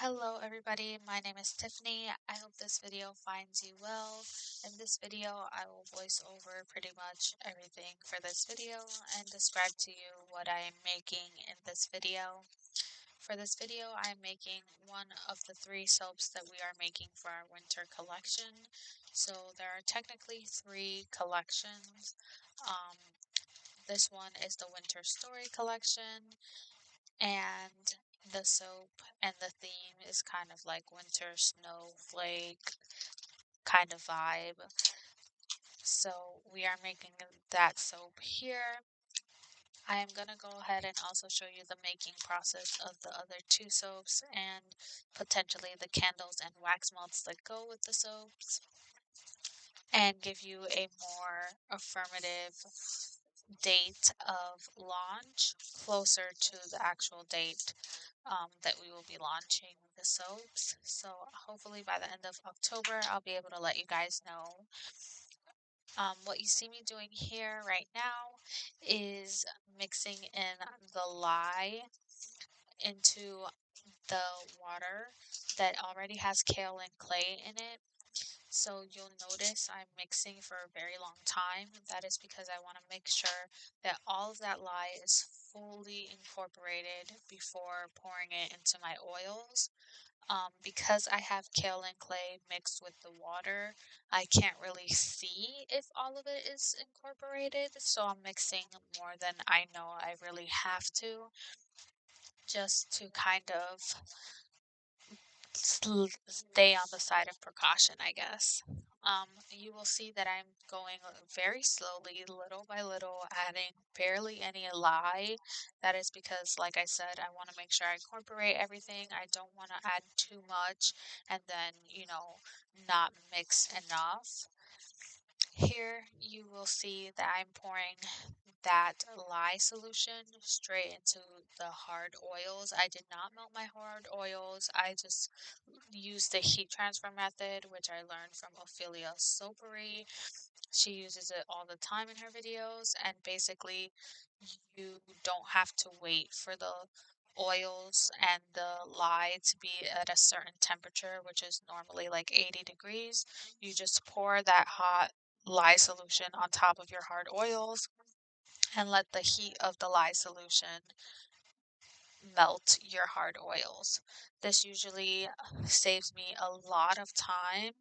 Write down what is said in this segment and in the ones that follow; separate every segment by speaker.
Speaker 1: Hello everybody, my name is Tiffany. I hope this video finds you well. In this video, I will voice over pretty much everything for this video and describe to you what I am making in this video. For this video, I'm making one of the three soaps that we are making for our winter collection. So there are technically three collections. Um, this one is the Winter Story collection, and the soap and the theme is kind of like winter snowflake kind of vibe. So we are making that soap here. I am going to go ahead and also show you the making process of the other two soaps and potentially the candles and wax melts that go with the soaps, and give you a more affirmative date of launch closer to the actual date that we will be launching the soaps. So hopefully by the end of October, I'll be able to let you guys know. What you see me doing here right now is mixing in the lye into the water that already has kale and clay in it. So you'll notice I'm mixing for a very long time. That is because I want to make sure that all of that lye is fully incorporated before pouring it into my oils. Because I have kale and clay mixed with the water, I can't really see if all of it is incorporated, so I'm mixing more than I know I really have to, just to kind of stay on the side of precaution, I guess. You will see that I'm going very slowly, little by little, adding barely any lye. That is because, like I said, I want to make sure I incorporate everything. I don't want to add too much and then, not mix enough. Here you will see that I'm pouring that lye solution straight into the hard oils. I did not melt my hard oils. I just used the heat transfer method, which I learned from Ophelia Sopery. She uses it all the time in her videos, and basically you don't have to wait for the oils and the lye to be at a certain temperature, which is normally like 80 degrees. You just pour that hot lye solution on top of your hard oils and let the heat of the lye solution melt your hard oils. This usually saves me a lot of time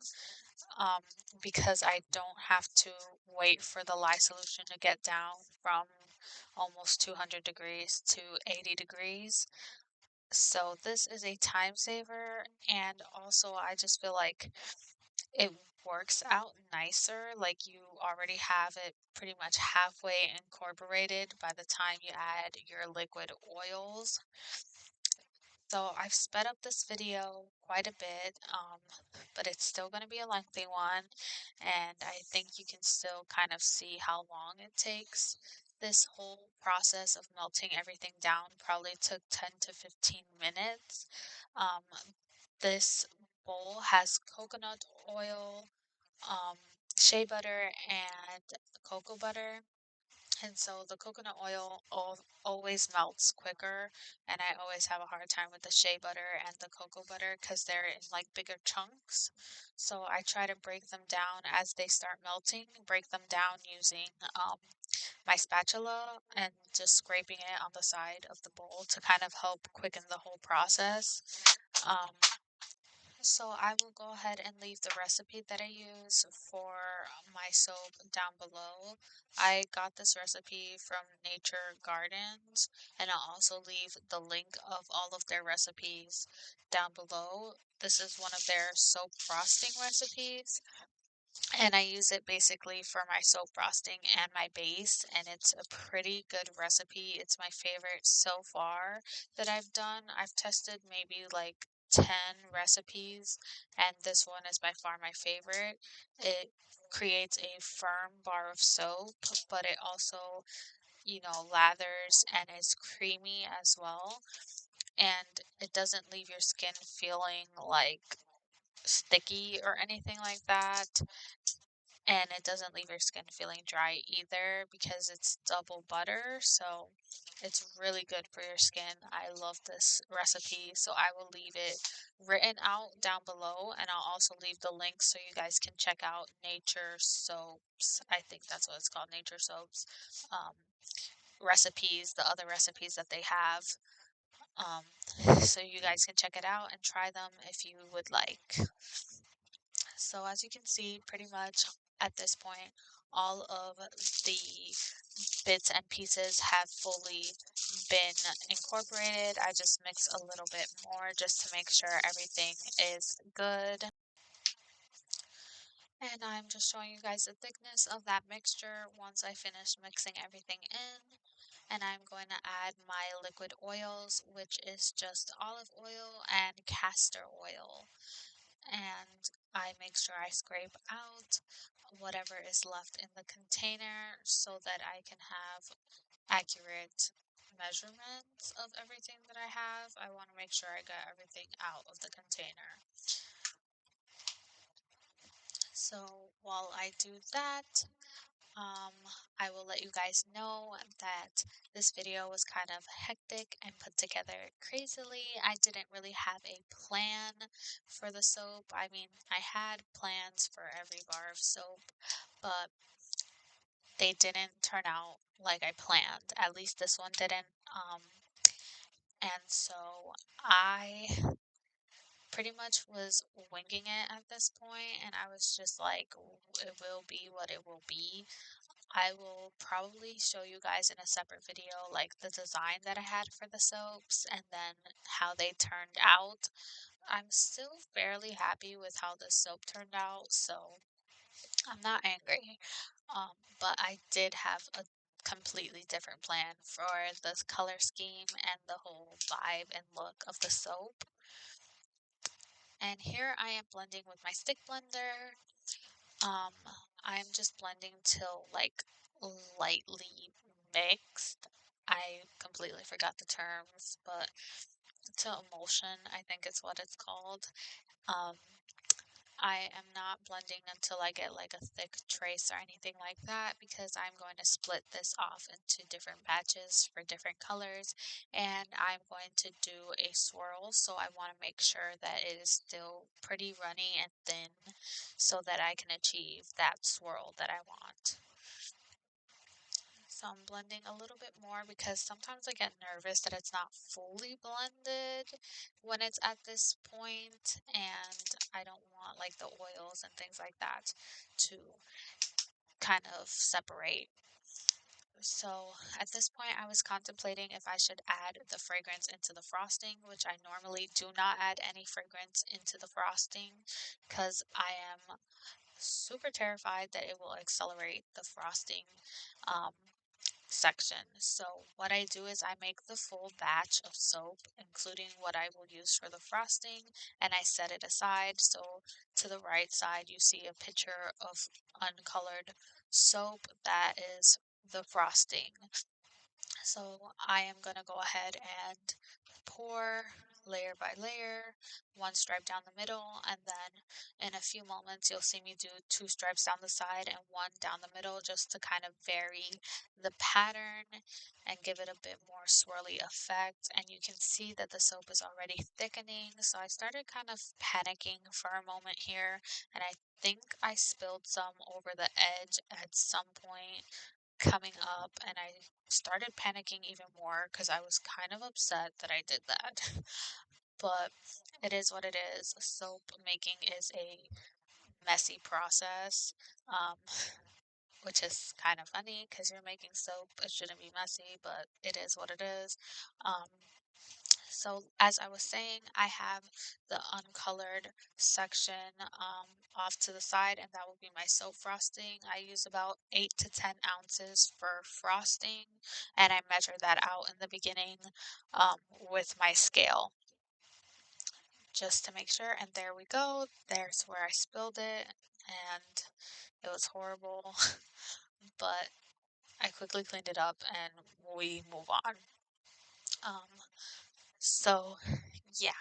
Speaker 1: um, because I don't have to wait for the lye solution to get down from almost 200 degrees to 80 degrees. So this is a time saver, and also I just feel like it works out nicer, like you already have it pretty much halfway incorporated by the time you add your liquid oils. So I've sped up this video quite a bit, but it's still going to be a lengthy one, and I think you can still kind of see how long it takes. This whole process of melting everything down probably took 10 to 15 minutes. Um, this bowl has coconut oil, um, shea butter, and cocoa butter. And so the coconut oil always melts quicker, and I always have a hard time with the shea butter and the cocoa butter because they're in like bigger chunks. So I try to break them down as they start melting, break them down using my spatula and just scraping it on the side of the bowl to kind of help quicken the whole process. Um, so I will go ahead and leave the recipe that I use for my soap down below. I got this recipe from Nature Gardens, and I'll also leave the link of all of their recipes down below. This is one of their soap frosting recipes, and I use it basically for my soap frosting and my base, and it's a pretty good recipe. It's my favorite so far that I've done. I've tested maybe like 10 recipes, and this one is by far my favorite. It creates a firm bar of soap, but it also, lathers and is creamy as well. And it doesn't leave your skin feeling like sticky or anything like that. and it doesn't leave your skin feeling dry either because it's double butter, so it's really good for your skin. I love this recipe, so I will leave it written out down below, and I'll also leave the link so you guys can check out Nature Soaps. I think that's what it's called, Nature Soaps. Um, recipes, the other recipes that they have. So you guys can check it out and try them if you would like. So as you can see, pretty much at this point, all of the bits and pieces have fully been incorporated. I just mix a little bit more just to make sure everything is good. And I'm just showing you guys the thickness of that mixture once I finish mixing everything in. And I'm going to add my liquid oils, which is just olive oil and castor oil. And I make sure I scrape out whatever is left in the container so that I can have accurate measurements of everything that I have. I want to make sure I got everything out of the container. So while I do that, um, I will let you guys know that this video was kind of hectic and put together crazily. I didn't really have a plan for the soap. I mean, I had plans for every bar of soap, but they didn't turn out like I planned. At least this one didn't. And so I pretty much was winging it at this point, and I was just like, it will be what it will be. I will probably show you guys in a separate video like the design that I had for the soaps and then how they turned out. I'm still fairly happy with how the soap turned out, so I'm not angry. But I did have a completely different plan for the color scheme and the whole vibe and look of the soap. And here I am blending with my stick blender. Um, I'm just blending till like lightly mixed. I completely forgot the terms, but to emulsion, I think it's what it's called. Um, I am not blending until I get like a thick trace or anything like that because I'm going to split this off into different batches for different colors, and I'm going to do a swirl, so I want to make sure that it is still pretty runny and thin so that I can achieve that swirl that I want. So I'm blending a little bit more because sometimes I get nervous that it's not fully blended when it's at this point, and I don't want like the oils and things like that to kind of separate. So at this point I was contemplating if I should add the fragrance into the frosting, which I normally do not add any fragrance into the frosting because I am super terrified that it will accelerate the frosting um, section. So what I do is I make the full batch of soap, including what I will use for the frosting, and I set it aside. So to the right side, you see a picture of uncolored soap that is the frosting. So I am going to go ahead and pour layer by layer, one stripe down the middle, and then in a few moments you'll see me do two stripes down the side and one down the middle just to kind of vary the pattern and give it a bit more swirly effect. And you can see that the soap is already thickening, so I started kind of panicking for a moment here, and I think I spilled some over the edge at some point coming up, and I started panicking even more because I was kind of upset that I did that. But it is what it is. Soap making is a messy process, um, which is kind of funny because you're making soap. It shouldn't be messy, but it is what it is. Um, so as I was saying, I have the uncolored section off to the side, and that will be my soap frosting. I use about 8 to 10 ounces for frosting, and I measure that out in the beginning with my scale just to make sure. And there we go. There's where I spilled it, and it was horrible, but I quickly cleaned it up and we move on. Um, so yeah,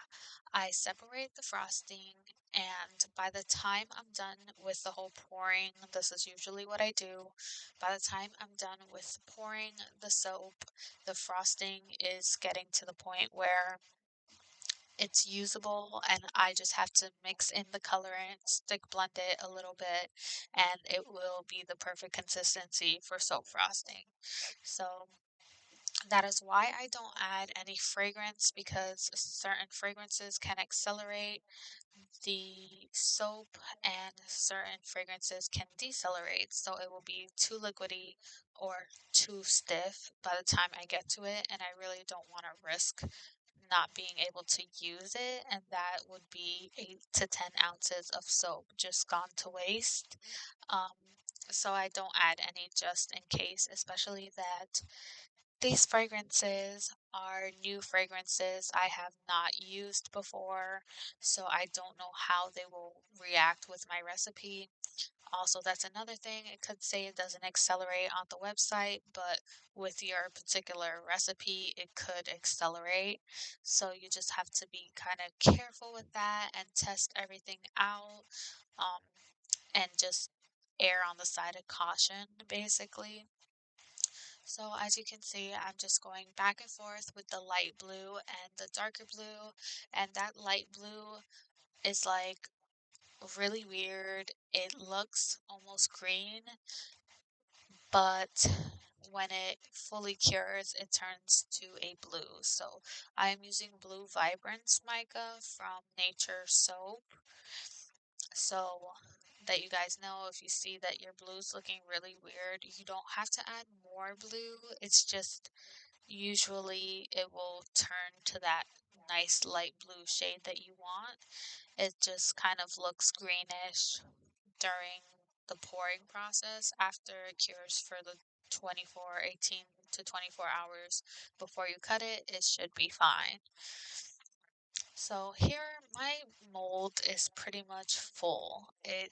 Speaker 1: I separate the frosting And by the time I'm done with the whole pouring, this is usually what I do. By the time I'm done with pouring the soap, the frosting is getting to the point where it's usable and I just have to mix in the colorant, stick blend it a little bit, and it will be the perfect consistency for soap frosting. So that is why I don't add any fragrance, because certain fragrances can accelerate the soap and certain fragrances can decelerate. So it will be too liquidy or too stiff by the time I get to it, and I really don't want to risk not being able to use it, and that would be 8 to 10 ounces of soap just gone to waste. Um, so I don't add any just in case, especially that these fragrances are new fragrances I have not used before, so I don't know how they will react with my recipe. Also, that's another thing. It could say it doesn't accelerate on the website, but with your particular recipe, it could accelerate. So you just have to be kind of careful with that and test everything out, um, and just err on the side of caution, basically. So as you can see, I'm just going back and forth with the light blue and the darker blue, and that light blue is like really weird. It looks almost green, but when it fully cures, it turns to a blue. So I am using Blue Vibrance Mica from Nature Soap. So that you guys know, if you see that your blue's looking really weird, you don't have to add more blue. It's just usually it will turn to that nice light blue shade that you want. It just kind of looks greenish during the pouring process. After it cures for the 18 to 24 hours before you cut it, it should be fine. So here my mold is pretty much full. It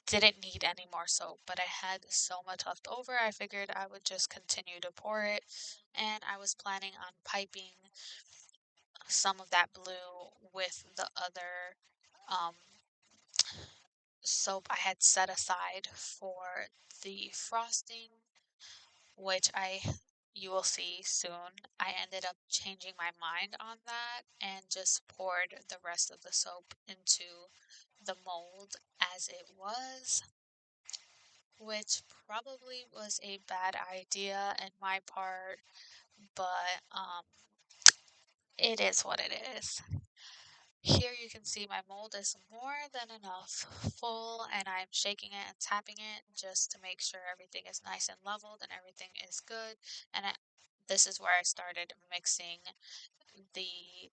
Speaker 1: didn't need any more soap, but I had so much left over, I figured I would just continue to pour it, and I was planning on piping some of that blue with the other um, soap I had set aside for the frosting, which you will see soon. I ended up changing my mind on that and just poured the rest of the soap into the mold as it was, which probably was a bad idea in my part, but it is what it is. Here you can see my mold is more than enough full, and I'm shaking it and tapping it just to make sure everything is nice and leveled and everything is good. And this is where I started mixing the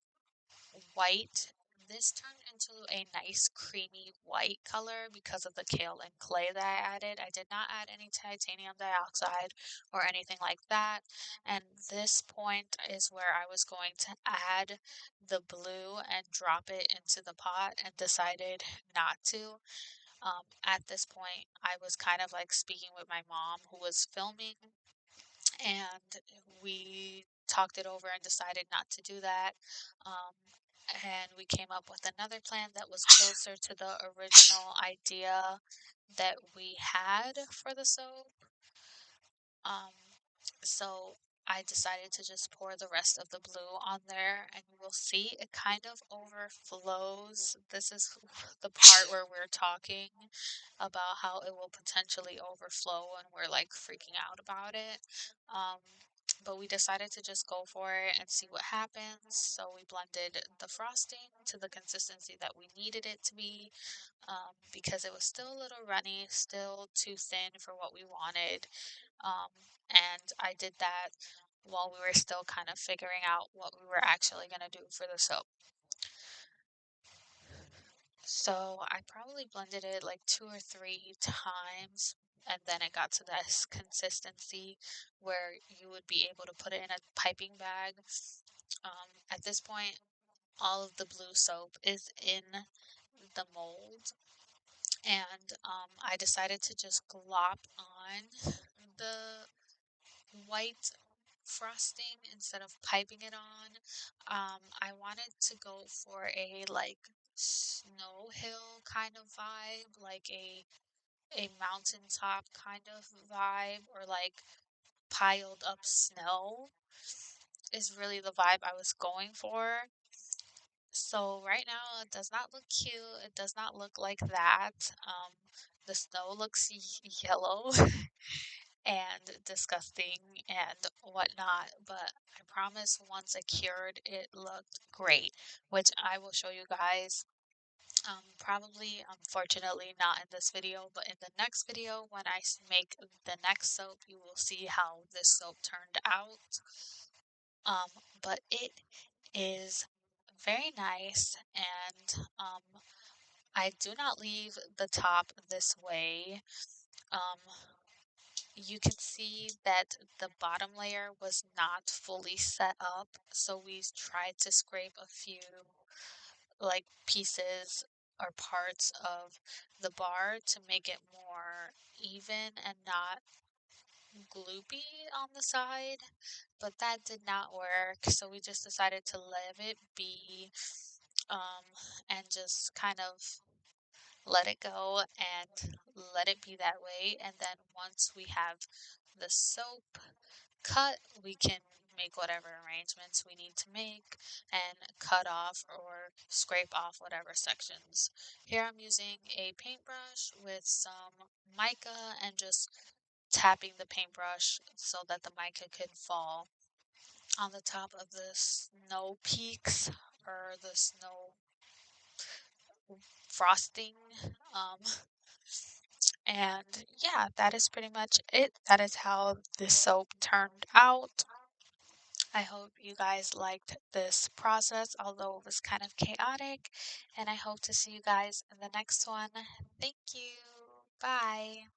Speaker 1: white. This turned into a nice creamy white color because of the kale and clay that I added. I did not add any titanium dioxide or anything like that. And this point is where I was going to add the blue and drop it into the pot and decided not to. At this point, I was kind of like speaking with my mom who was filming, and we talked it over and decided not to do that. Um, and we came up with another plan that was closer to the original idea that we had for the soap. Um, so I decided to just pour the rest of the blue on there, and you will see it kind of overflows. This is the part where we're talking about how it will potentially overflow and we're like freaking out about it. Um, but we decided to just go for it and see what happens. So we blended the frosting to the consistency that we needed it to be, because it was still a little runny, still too thin for what we wanted. Um, and I did that while we were still kind of figuring out what we were actually going to do for the soap. So I probably blended it like 2 or 3 times, and then it got to this consistency where you would be able to put it in a piping bag. At this point, all of the blue soap is in the mold, and I decided to just glop on the white frosting instead of piping it on. I wanted to go for a like snow hill kind of vibe, like a mountaintop kind of vibe, or like piled up snow is really the vibe I was going for. So right now it does not look cute. It does not look like that. The snow looks yellow and disgusting and whatnot, but I promise once it cured, it looked great, which I will show you guys. Probably, unfortunately, not in this video, but in the next video, when I make the next soap, you will see how this soap turned out. Um, but it is very nice, and I do not leave the top this way. Um, you can see that the bottom layer was not fully set up, so we tried to scrape a few like pieces or parts of the bar to make it more even and not gloopy on the side, but that did not work, so we just decided to let it be, um, and just kind of let it go and let it be that way. And then once we have the soap cut, we can make whatever arrangements we need to make and cut off or scrape off whatever sections. Here I'm using a paintbrush with some mica and just tapping the paintbrush so that the mica can fall on the top of the snow peaks or the snow frosting. Um, and yeah, that is pretty much it. That is how this soap turned out. I hope you guys liked this process, although it was kind of chaotic, and I hope to see you guys in the next one. Thank you. Bye.